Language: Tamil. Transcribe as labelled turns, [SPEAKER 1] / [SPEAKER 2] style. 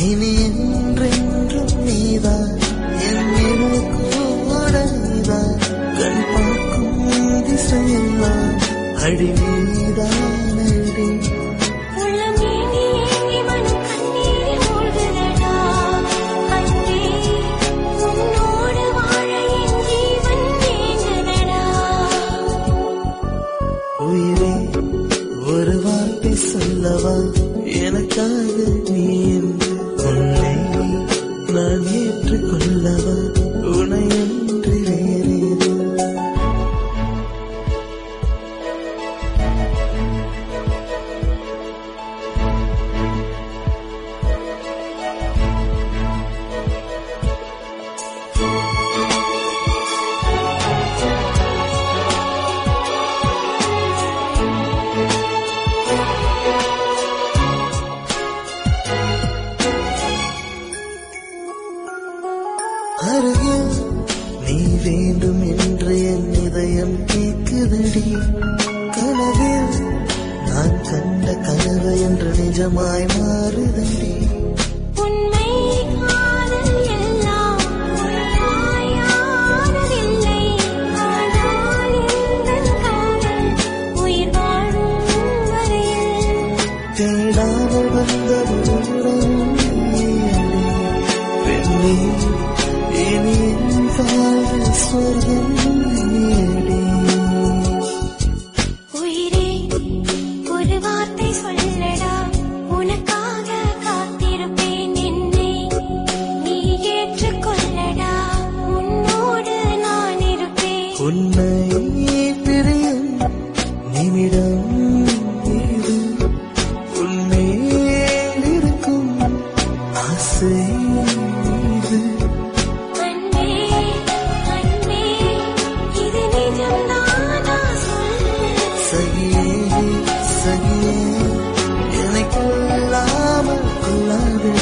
[SPEAKER 1] இனி என்றென்றும் நீதான் என் கூட நீதான் கண் பார்க்கும் திசையெல்லாம் அடி நீதான் அடி உயிரே ஒரு வார்த்தை சொல்லவா எனக்காக நீ என்று உன்னை நான் ஏற்றுக்கொள்ளவா உனையன்றி வேறேது அருகில் நீ வேண்டும் என்று என் இதயம் கேட்குதடி கனவில் நான் கண்ட கனவு என்று நிஜமாய் மாறுதடி
[SPEAKER 2] உண்மை காதல் எல்லாம் உண்மையானதில்லை ஆனால் எங்கள் காதல் உயிர் வாழும் வரையில்
[SPEAKER 1] தேடாமல் வந்த பெண்ணே இனி வாழ்வு சொர்க்கம் நீடி
[SPEAKER 2] உயிரே ஒரு வார்த்தை சொல்லடா உனக்காக காத்திருப்பேன் என்னை நீ ஏற்றுக்கொள்ளடா உன்னோடு நான் இருப்பேன்
[SPEAKER 1] உன்னை பிரியும் நிமிடம் இது உன்மேல் இருக்கும் ஆசை இது
[SPEAKER 2] அன்பே அன்பே இது நிஜம்தானா சொல்
[SPEAKER 1] சகியே சகியே என்னை கொல்லாமல் கொள்ளாதே